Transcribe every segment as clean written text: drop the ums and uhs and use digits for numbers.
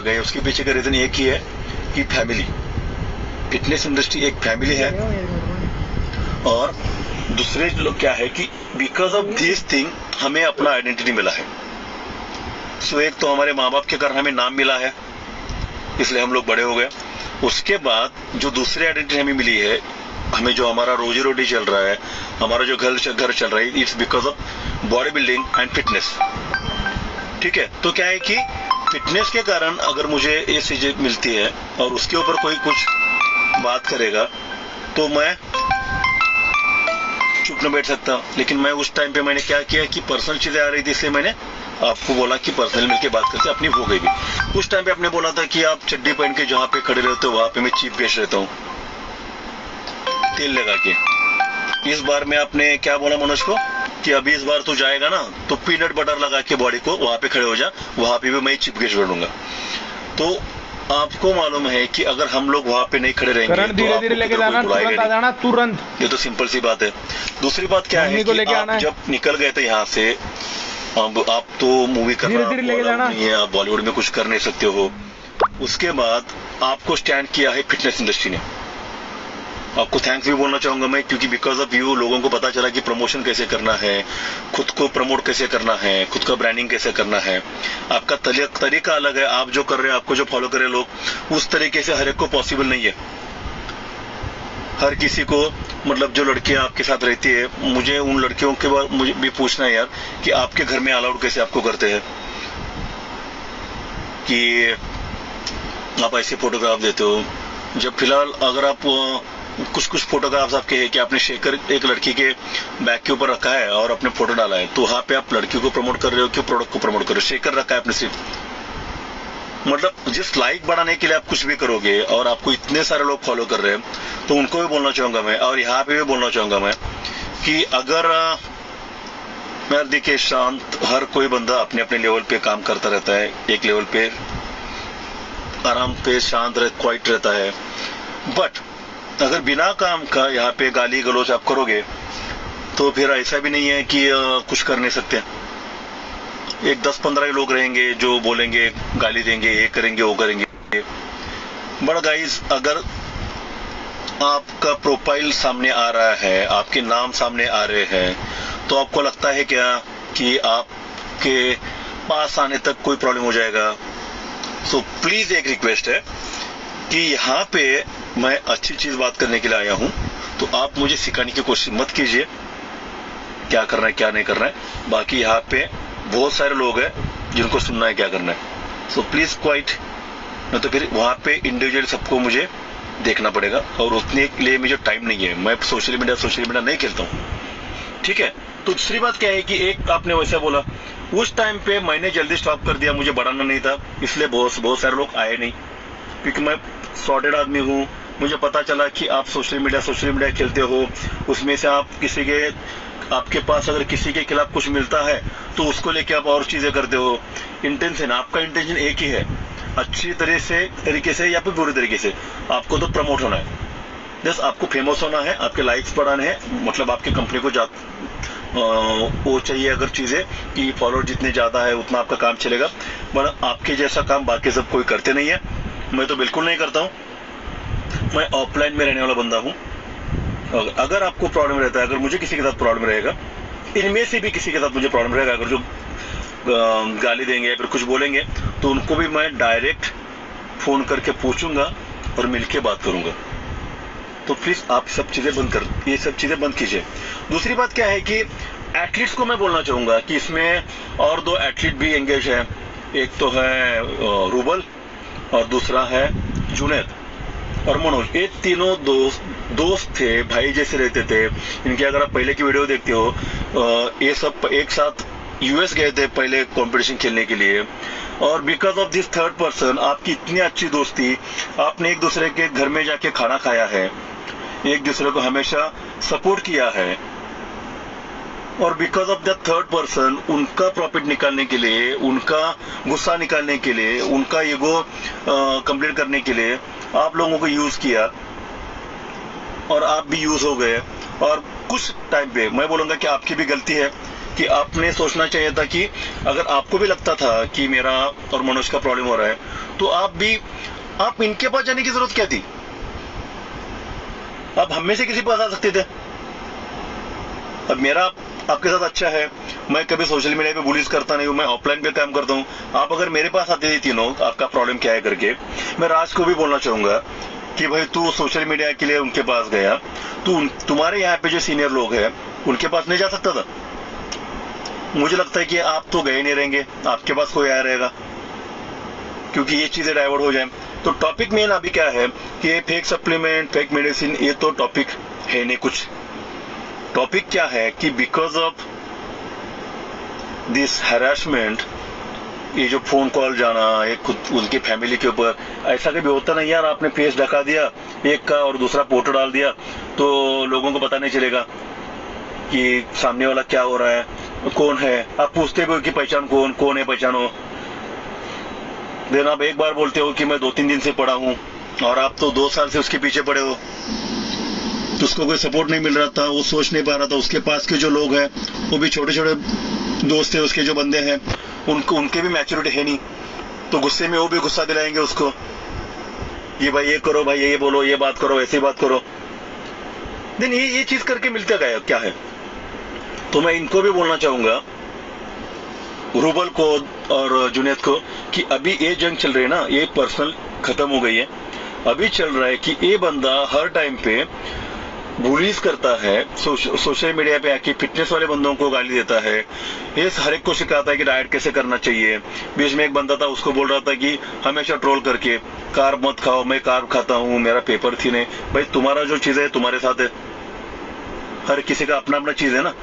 गए। उसके पीछे का रीजन एक ही है कि फैमिली, फिटनेस इंडस्ट्री एक फैमिली है। और दूसरे लोग क्या है कि बिकॉज ऑफ दिस थिंग हमें अपना आइडेंटिटी मिला है। सो एक तो हमारे माँ बाप के कारण हमें नाम मिला है, इसलिए हम लोग बड़े हो गए। उसके बाद जो दूसरी आइडेंटिटी हमें मिली है, हमें जो हमारा रोजी रोटी चल रहा है, हमारा जो घर चल रहा है, it's because of body building and fitness. ठीक है, तो क्या है कि फिटनेस के कारण अगर मुझे ये चीजें मिलती है और उसके ऊपर कोई कुछ बात करेगा तो मैं चुप न बैठ सकता। लेकिन मैं उस टाइम पे मैंने क्या किया कि पर्सनल चीजें आ रही थी, इसलिए मैंने आपको बोला कि पर्सनल मिलके बात करते, अपनी हो गई भी। उस टाइम पे आपने बोला था कि आप चड्डी पहन के जहाँ पे खड़े रहते हो वहां पे मैं चीफ गेस्ट रहता हूँ तेल लगा के। इस बार में आपने क्या बोला मनोज को कि अभी इस बार तू जाएगा ना तो पीनट बटर लगा के बॉडी को वहां पे खड़े हो जा, वहां पे भी मैं चीफ गेस्ट बनूंगा। तो आपको मालूम है कि अगर हम लोग वहां पे नहीं खड़े रहेंगे तो धीरे धीरे लेके जाना, तुरंत आ जाना, तुरंत। ये तो सिंपल सी बात है। दूसरी बात क्या है कि आप जब निकल गए थे यहाँ से, अब आप तो मूवी करना नहीं है, आप बॉलीवुड में कुछ कर नहीं सकते हो। उसके बाद आपको स्टैंड किया है फिटनेस इंडस्ट्री ने। आपको थैंक्स भी बोलना चाहूंगा मैं, क्योंकि बिकॉज ऑफ यू लोगों को पता चला कि प्रमोशन कैसे करना है, खुद को प्रमोट कैसे करना है, खुद का ब्रांडिंग कैसे करना है। आपका तरीका अलग है, आप जो कर रहे हैं, आपको जो फॉलो कर रहे हैं लोग, उस तरीके से हर एक को पॉसिबल नहीं है। हर किसी को, मतलब जो लड़कियां आपके साथ रहती है, मुझे उन लड़कियों के बारे मुझे भी पूछना है यार कि आपके घर में अलाउड कैसे आपको करते हैं कि आप ऐसे फोटोग्राफ देते हो। जब फिलहाल अगर आप कुछ फोटोग्राफ्स आपके हैं कि आपने शेकर एक लड़की के बैग के ऊपर रखा है और अपने फोटो डाला है, तो वहां पे आप लड़की को प्रमोट कर रहे हो कि प्रोडक्ट को प्रमोट कर रहे हो? शेकर रखा है आपने सिर्फ, मतलब जिस लाइक बढ़ाने के लिए आप कुछ भी करोगे और आपको इतने सारे लोग फॉलो कर रहे हैं, तो उनको भी बोलना चाहूंगा मैं, और यहाँ पे भी बोलना चाहूंगा मैं कि अगर मैं देखिए शांत, हर कोई बंदा अपने अपने लेवल पे काम करता रहता है, एक लेवल पे आराम पे शांत क्वाइट रहता है। बट अगर बिना काम का यहाँ पे गाली गलौज आप करोगे तो फिर ऐसा भी नहीं है कि कुछ कर नहीं सकते। एक 10-15 लोग रहेंगे जो बोलेंगे, गाली देंगे, ये करेंगे, वो करेंगे। बट गाइस, अगर आपका प्रोफाइल सामने आ रहा है, आपके नाम सामने आ रहे हैं, तो आपको लगता है क्या कि आपके पास आने तक कोई प्रॉब्लम हो जाएगा? सो प्लीज एक रिक्वेस्ट है कि यहाँ पे मैं अच्छी चीज बात करने के लिए आया हूँ, तो आप मुझे सिखाने की कोशिश मत कीजिए क्या करना है क्या नहीं करना है। बाकी यहाँ पे बहुत सारे लोग हैं जिनको सुनना है क्या करना है। सो प्लीज क्वाइट, नहीं तो फिर वहां पे इंडिविजुअल सबको मुझे देखना पड़ेगा, और उतने के लिए मुझे टाइम नहीं है। मैं सोशल मीडिया नहीं खेलता हूँ, ठीक है। तो दूसरी बात क्या है कि एक आपने वैसा बोला, उस टाइम पे मैंने जल्दी स्टॉप कर दिया, मुझे बढ़ाना नहीं था, इसलिए बहुत सारे लोग आए नहीं, क्योंकि मैं सॉर्टेड आदमी हूँ। मुझे पता चला कि आप सोशल मीडिया खेलते हो, उसमें से आप किसी के, आपके पास अगर किसी के खिलाफ कुछ मिलता है तो उसको लेके आप और चीजें करते हो। इंटेंशन, आपका इंटेंशन एक ही है, अच्छी तरीके से या फिर बुरी तरीके से आपको तो प्रमोट होना है, जस्ट आपको फेमस होना है, आपके लाइक्स बढ़ाने हैं, मतलब आपकी कंपनी को वो चाहिए अगर चीजें कि फॉलोअर जितने ज्यादा है उतना आपका काम चलेगा। बट आपके जैसा काम बाकी सब कोई करते नहीं है, मैं तो बिल्कुल नहीं करता हूँ। मैं ऑफलाइन में रहने वाला बंदा हूँ। अगर आपको प्रॉब्लम रहता है, अगर मुझे किसी के साथ प्रॉब्लम रहेगा, इनमें से भी किसी के साथ मुझे प्रॉब्लम रहेगा, अगर जो गाली देंगे या फिर कुछ बोलेंगे, तो उनको भी मैं डायरेक्ट फोन करके पूछूंगा और मिलके बात करूंगा। तो प्लीज आप ये सब चीजें बंद कीजिए। दूसरी बात क्या है कि एथलीट्स को मैं बोलना चाहूंगा कि इसमें और 2 एथलीट भी एंगेज है। एक तो है रूबल और दूसरा है जुनैद और मनोज। ये तीनों दोस्त थे, भाई जैसे रहते थे। इनके अगर आप पहले की वीडियो देखते हो, ये सब एक साथ यूएस गए थे पहले कंपटीशन खेलने के लिए, और because of this third person आपकी इतनी अच्छी दोस्ती, आपने एक दूसरे के घर में जाके खाना खाया है, एक दूसरे को हमेशा सपोर्ट किया है, और because of the third person उनका प्रॉफिट निकालने के लिए, उनका गुस्सा निकालने के लिए, उनका ईगो कंप्लीट करने के लिए आप लोगों को यूज किया, और आप भी यूज हो गए। और कुछ टाइम पे मैं बोलूंगा कि आपकी भी गलती है कि आपने सोचना चाहिए था कि अगर आपको भी लगता था कि मेरा और मनोज का प्रॉब्लम हो रहा है, तो आप इनके पास जाने की जरूरत क्या थी? आप हम में से किसी पास आ सकते थे। अब मेरा आपके साथ अच्छा है, मैं कभी सोशल मीडिया पे बुलीज करता नहीं हूँ, मैं ऑफलाइन पे काम करता हूँ। आप अगर मेरे पास आते थे तीनों, आपका प्रॉब्लम क्या है करके, मैं राज को भी बोलना चाहूंगा कि भाई तू सोशल मीडिया के लिए उनके पास गया, तुम्हारे यहाँ पे जो सीनियर लोग हैं उनके पास नहीं जा सकता था? मुझे लगता है कि आप तो गए नहीं रहेंगे, आपके पास कोई आया रहेगा, क्योंकि ये चीजें डाइवर्ट हो जाए। तो टॉपिक मेन अभी क्या है कि फेक सप्लीमेंट, फेक मेडिसिन, ये तो टॉपिक है नहीं कुछ। टॉपिक क्या है कि बिकॉज ऑफ दिस हैरेसमेंट, ये जो फोन कॉल जाना, ये खुद उनकी फैमिली के ऊपर, ऐसा कभी होता नहीं यार। आपने फेस ढका दिया एक का और दूसरा फोटो डाल दिया तो लोगों को पता नहीं चलेगा कि सामने वाला क्या हो रहा है, कौन है। आप पूछते भी हो कि पहचान कौन है, पहचानो। देन आप एक बार बोलते हो कि मैं 2-3 दिन से पड़ा हूं, और आप तो 2 साल से उसके पीछे पड़े हो। तो उसको कोई सपोर्ट नहीं मिल रहा था, वो सोच नहीं पा रहा था। उसके पास के जो लोग हैं वो भी छोटे छोटे दोस्त है, उसके जो बंदे हैं उनके भी मैच्योरिटी है नहीं, तो गुस्से में वो भी गुस्सा दिलाएंगे उसको, ये भाई ये करो, भाई ये बोलो, ये बात करो, ऐसी बात करो। देन ये चीज करके मिलता गया क्या है? तो मैं इनको भी बोलना चाहूंगा, रूबल को और जुनेद को, कि अभी ये जंग चल रही है ना, ये पर्सनल खत्म हो गई है। अभी चल रहा है कि ये बंदा हर टाइम पे बुलीज करता है, सोशल मीडिया पे आके फिटनेस वाले बंदों को गाली देता है, ये हर एक को सिखाता है कि डाइट कैसे करना चाहिए। बीच में एक बंदा था, उसको बोल रहा था कि हमेशा ट्रोल करके कार्ब मत खाओ, मैं कार्ब खाता हूँ, मेरा पेपर थी नहीं। भाई तुम्हारा जो चीज है तुम्हारे साथ है, हर किसी का अपना अपना चीज है ना।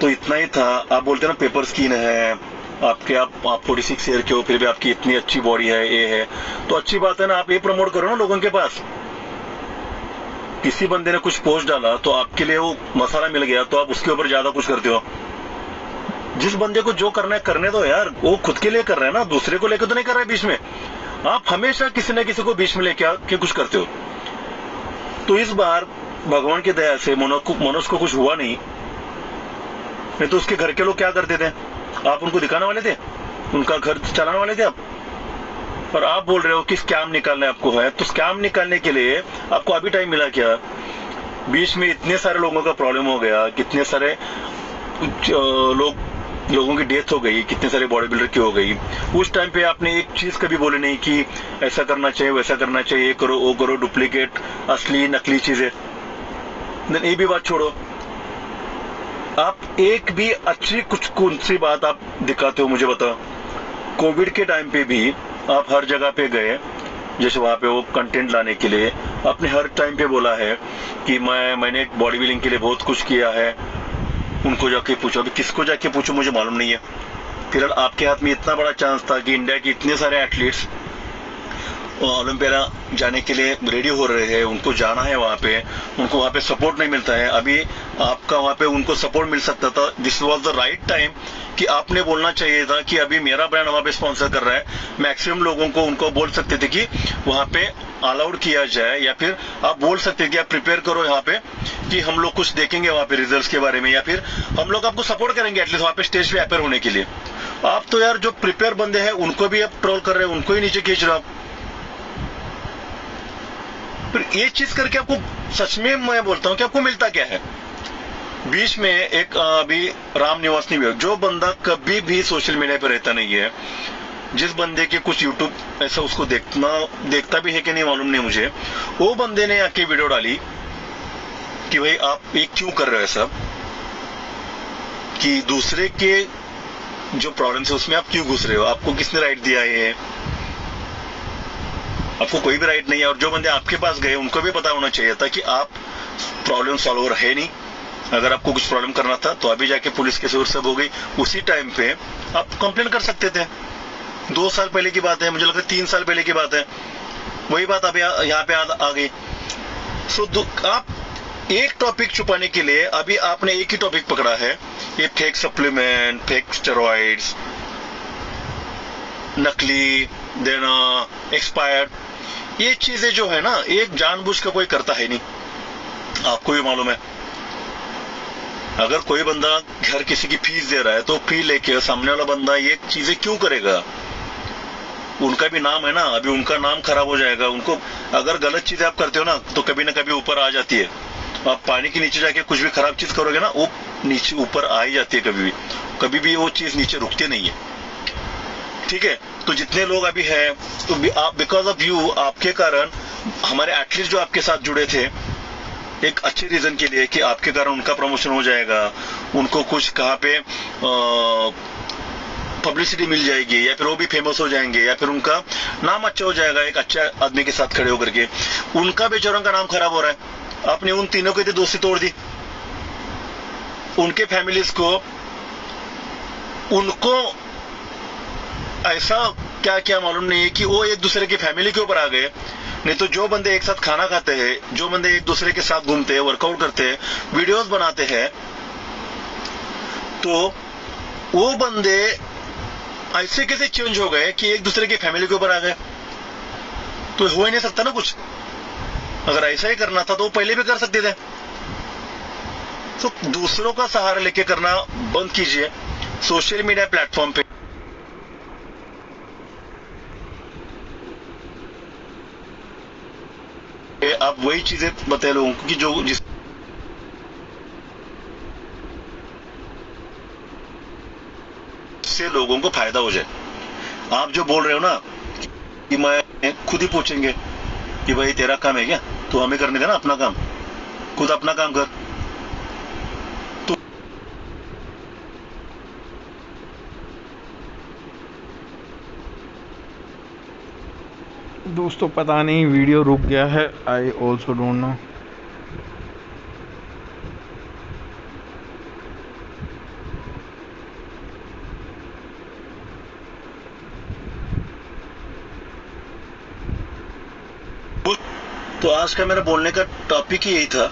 तो इतना ही था। आप बोलते ना पेपर स्किन है आपके, आप 46 ईयर के हो, फिर भी आपकी इतनी अच्छी बॉडी है, ये है, तो अच्छी बात है ना, आप ये प्रमोट करो ना लोगों के पास। किसी बंदे ने कुछ पोस्ट डाला तो आपके लिए वो मसाला मिल गया, तो आप उसके ऊपर ज्यादा कुछ करते हो। जिस बंदे को जो करना है करने दो यार, वो खुद के लिए कर रहा है ना, दूसरे को लेकर तो नहीं कर रहा है बीच में। आप हमेशा किसी न किसी को बीच में लेके आके कुछ करते हो। तो इस बार भगवान की दया से मनोज को कुछ हुआ नहीं तो उसके घर के लोग क्या करते थे? आप उनको दिखाने वाले थे, उनका घर चलाने वाले थे आप। और आप बोल रहे हो कि स्कैम निकालना आपको है, तो स्कैम निकालने के लिए आपको अभी टाइम मिला क्या? बीच में इतने सारे लोगों का प्रॉब्लम हो गया, कितने सारे लोगों की डेथ हो गई, कितने सारे बॉडी बिल्डर की हो गई। उस टाइम पे आपने एक चीज कभी बोले नहीं कि ऐसा करना चाहिए, वैसा करना चाहिए, ये करो वो करो, डुप्लीकेट असली नकली चीजें। ये भी बात छोड़ो, आप एक भी अच्छी कुछ कौन सी बात आप दिखाते हो मुझे बताओ? कोविड के टाइम पे भी आप हर जगह पे गए, जैसे वहां पे वो कंटेंट लाने के लिए आपने हर टाइम पे बोला है कि मैंने बॉडी बिल्डिंग के लिए बहुत कुछ किया है। उनको जाके पूछो, अभी किसको जाके पूछो मुझे मालूम नहीं है। फिलहाल आपके हाथ में इतना बड़ा चांस था कि इंडिया के इतने सारे एथलीट्स ओलंपिया जाने के लिए रेडी हो रहे हैं, उनको जाना है वहां पे, उनको वहां पे सपोर्ट नहीं मिलता है। अभी आपका वहां पे उनको सपोर्ट मिल सकता था। This was the right time कि आपने बोलना चाहिए था कि अभी मेरा ब्रांड वहां पे स्पॉन्सर कर रहा है। मैक्सिमम लोगों को उनको बोल सकते थे कि वहां पे अलाउड किया जाए, या फिर आप बोल सकते थे कि आप प्रिपेयर करो यहाँ पे कि हम लोग कुछ देखेंगे वहां पे रिजल्ट्स के बारे में, या फिर हम लोग आपको सपोर्ट करेंगे एटलीस्ट वहां पे स्टेज पे अपेयर होने के लिए। आप तो यार जो प्रिपेयर बंदे हैं उनको भी आप ट्रोल कर रहे हैं, उनको ही नीचे खींच रहे हो आप। फिर ये चीज करके आपको सच में मैं बोलता हूँ कि आपको मिलता क्या है? बीच में एक अभी राम निवासनी भी, जो बंदा कभी भी सोशल मीडिया पे रहता नहीं है, जिस बंदे के कुछ यूट्यूब ऐसा उसको देखता भी है कि नहीं मालूम नहीं मुझे, वो बंदे ने आके वीडियो डाली कि भाई आप ये क्यों कर रहे हो ऐसा, कि दूसरे के जो प्रॉब्लम है उसमें आप क्यों घुस रहे हो, आपको किसने राइट दिया है? आपको कोई भी राइट नहीं है। और जो बंदे आपके पास गए उनको भी पता होना चाहिए था कि आप प्रॉब्लम सॉल्वर है नहीं। अगर आपको कुछ प्रॉब्लम करना था तो अभी जाके पुलिस के सूर सब हो गई, उसी टाइम पे आप कंप्लेन कर सकते थे। 2 साल पहले की बात है, मुझे लगता है 3 साल पहले की बात है, वही बात अभी यहाँ पे आ गई। सो आप एक टॉपिक छुपाने के लिए अभी आपने एक ही टॉपिक पकड़ा है, ये फेक सप्लीमेंट, फेक स्टेरॉइड्स, नकली, देना एक्सपायर्ड, ये चीजें जो है ना, एक जानबूझ का कोई करता है नहीं, आपको भी मालूम है। अगर कोई बंदा घर किसी की फीस दे रहा है तो फी लेके सामने वाला बंदा ये चीजें क्यों करेगा? उनका भी नाम है ना, अभी उनका नाम खराब हो जाएगा। उनको अगर गलत चीजें आप करते हो ना तो कभी ना कभी ऊपर आ जाती है। आप पानी के नीचे जाके कुछ भी खराब चीज करोगे ना, वो नीचे ऊपर आ ही जाती है। कभी भी वो चीज नीचे रुकती नहीं है। ठीक है, तो जितने लोग अभी है तो बिकॉज ऑफ यू, आपके कारण हमारे एथलीट जो आपके साथ जुड़े थे एक अच्छे रीजन के लिए कि आपके कारण उनका प्रमोशन हो जाएगा, उनको कुछ कहाँ पे पब्लिसिटी मिल जाएगी, या फिर वो भी फेमस हो जाएंगे, या फिर उनका नाम अच्छा हो जाएगा एक अच्छा आदमी के साथ खड़े होकर के। उनका बेचारों का नाम खराब हो रहा है। आपने उन तीनों की दोस्ती तोड़ दी। उनके फैमिलीज को, उनको ऐसा क्या क्या मालूम नहीं है कि वो एक दूसरे की फैमिली के ऊपर आ गए। नहीं तो जो बंदे एक साथ खाना खाते हैं, जो बंदे एक दूसरे के साथ घूमते हैं, वर्कआउट करते हैं, वीडियोस बनाते हैं, तो वो बंदे ऐसे कैसे चेंज हो गए कि एक दूसरे की फैमिली के ऊपर आ गए? तो हो ही नहीं सकता ना कुछ। अगर ऐसा ही करना था तो वो पहले भी कर सकते थे। तो दूसरों का सहारा लेके करना बंद कीजिए। सोशल मीडिया प्लेटफॉर्म पे आप वही चीजें बताए लोगों को कि जो जिससे लोगों को फायदा हो जाए। आप जो बोल रहे हो ना कि मैं खुद ही पूछेंगे कि भाई तेरा काम है क्या, तो हमें करने देना अपना काम, खुद अपना काम कर। दोस्तों पता नहीं वीडियो रुक गया है, आई ऑल्सो डोंट नो। तो आज का मेरा बोलने का टॉपिक ही यही था